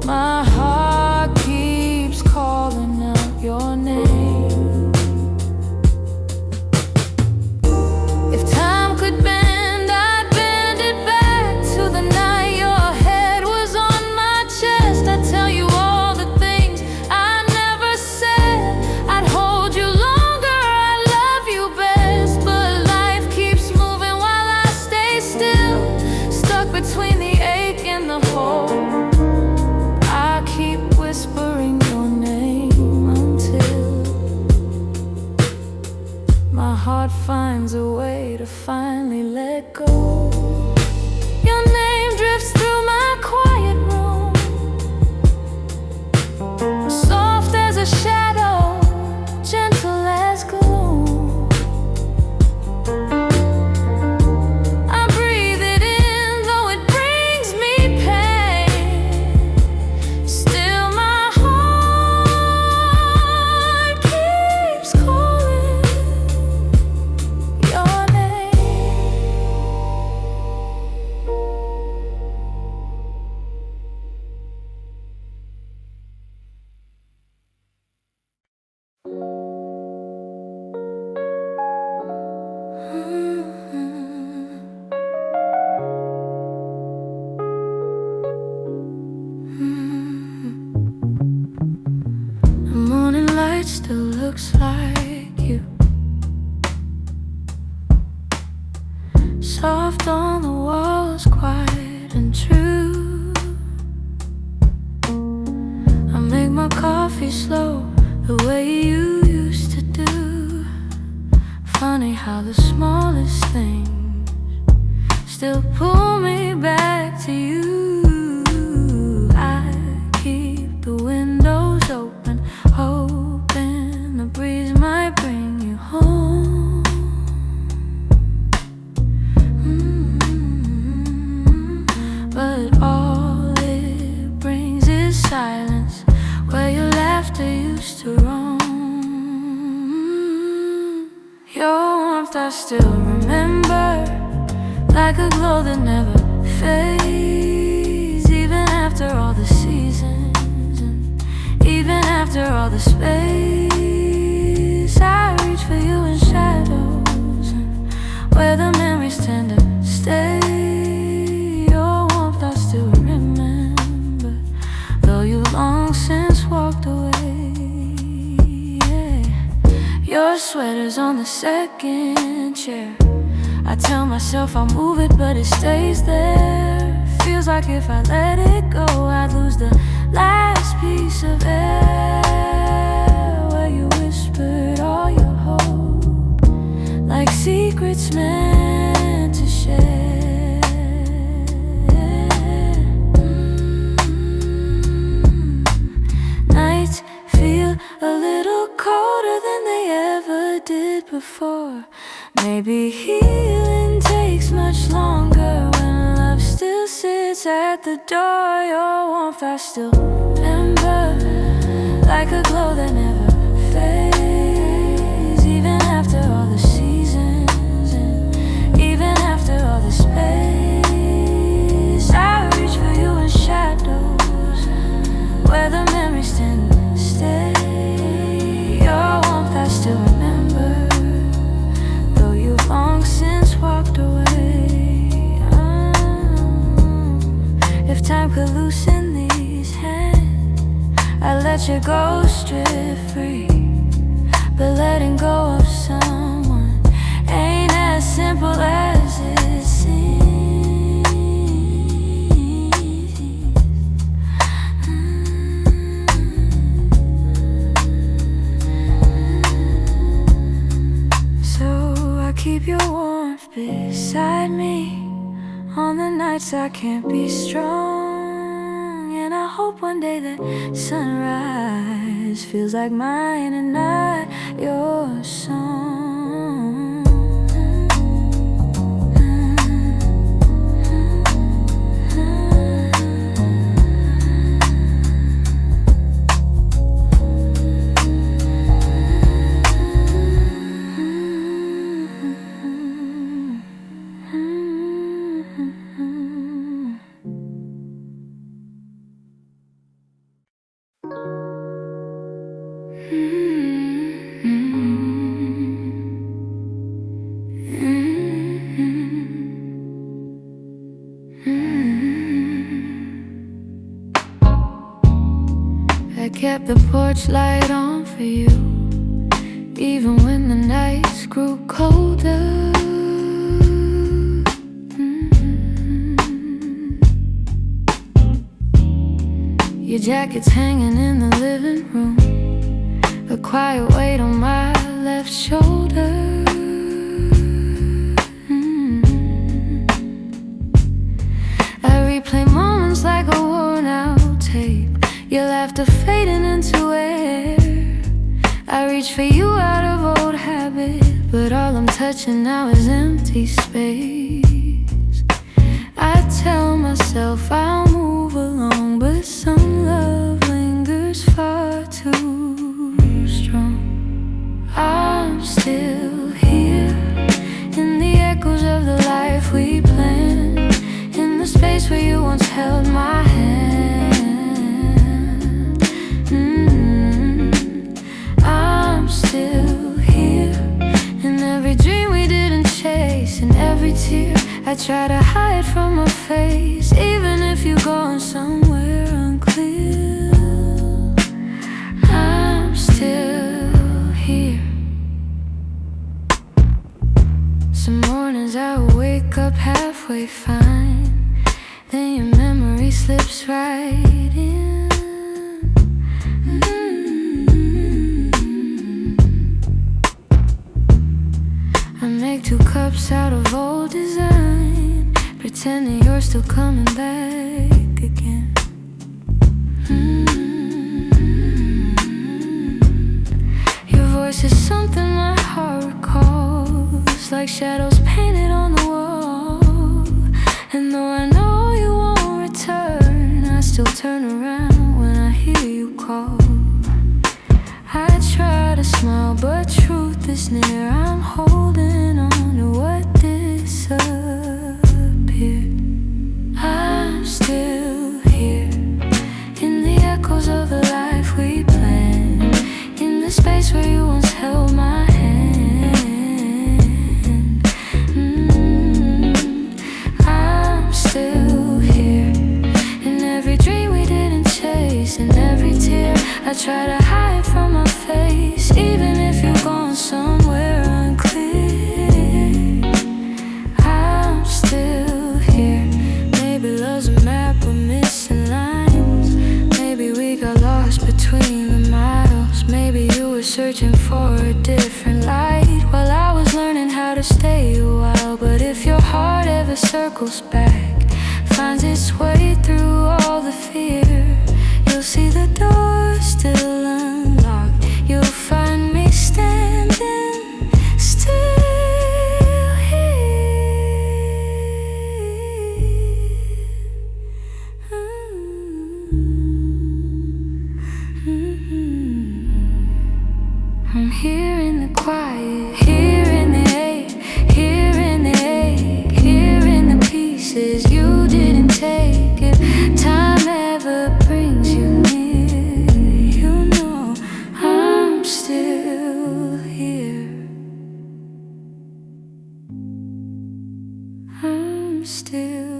My heart keeps calling out your name. If time could bend, I'd bend it back to the night your head was on my chest. I'd tell you all the things I never said. I'd hold you longer, I love you best. But life keeps moving while I stay still, stuck between the ache and the hope. I keep whispering your name until my heart finds a way to finally let go. Your name drifts through my quiet room, soft as a shadow, gentle as gloom. I breathe it in, though it brings me pain. Still my heart keeps calling your name. still looks like you. Soft on the walls, quiet and true. I make my coffee slow, the way you used to do. Funny how the smallest things still pull me back to you. I keep the windows open, hoping the breeze might bring you home. But all it brings is silence, where your laughter used to roam. Your warmth I still remember, like a glow that never fades. Even after all the seasons, and even after all the space, I reach for you in shadows, and where the memories tend to stay. Your warmth I still remember, though you long since walked away. Yeah. Your sweater's on the second chair. I tell myself I'll move it, but it stays there. Feels like if I let it go, I'd lose the last piece of air, where you whispered all your hope, like secrets meant to share. Nights feel a little colder than they ever did before. Maybe healing takes much longer when love still sits at the door. Your warmth I still remember, like a glow that never fades. Even after all the seasons, and even after all the space, I reach for you in shadows, where the memories tend to stay. Your warmth I still remember, long since walked away. If time could loosen these hands, I'd let you go strip free. But letting go of someone ain't as simple as it seems. Keep your warmth beside me on the nights I can't be strong. And I hope one day that sunrise feels like mine and not your song. I kept the porch light on for you, even when the nights grew colder. Your jacket's hanging in the living room, a quiet weight on my left shoulder. I replay moments like a worn out tape, your laughter fading into air. I reach for you out of old habit, but all I'm touching now is empty space. I tell myself I'll move along, but some love lingers far too strong. I'm still here in the echoes of the life we planned, in the space where you once held my hand. I'm still here in every dream we didn't chase, in every tear I try to hide from my face. Even if you're going somewhere unclear, I'm still Sometimes I wake up halfway fine, then your memory slips right in. I make 2 cups out of old design, pretending you're still coming back again. Your voice is something my heart recalls, like shadows painted on the wall. And though I know you won't return, I still turn around when I hear you call. I try to smile, but truth is near. I'm holding on to what disappeared. I'm still here, in the echoes of the life we planned, in the space where you once held my hand. I'm still here, in every dream we didn't chase, in every tear I try to hide from my face, even if you're gone somewhere unclear. I'm still here. Maybe love's a map with missing lines, maybe we got lost between the miles, maybe you were searching for a different light while I was learning how to stay a while. But if your heart ever circles back, finds its way through all the fear, you'll see the door still unlocked. You'll find me standing still here. I'm here in the quiet, here in the ache, here in the ache, here in the pieces you didn't take. If time ever brings you near, you know I'm still here. I'm still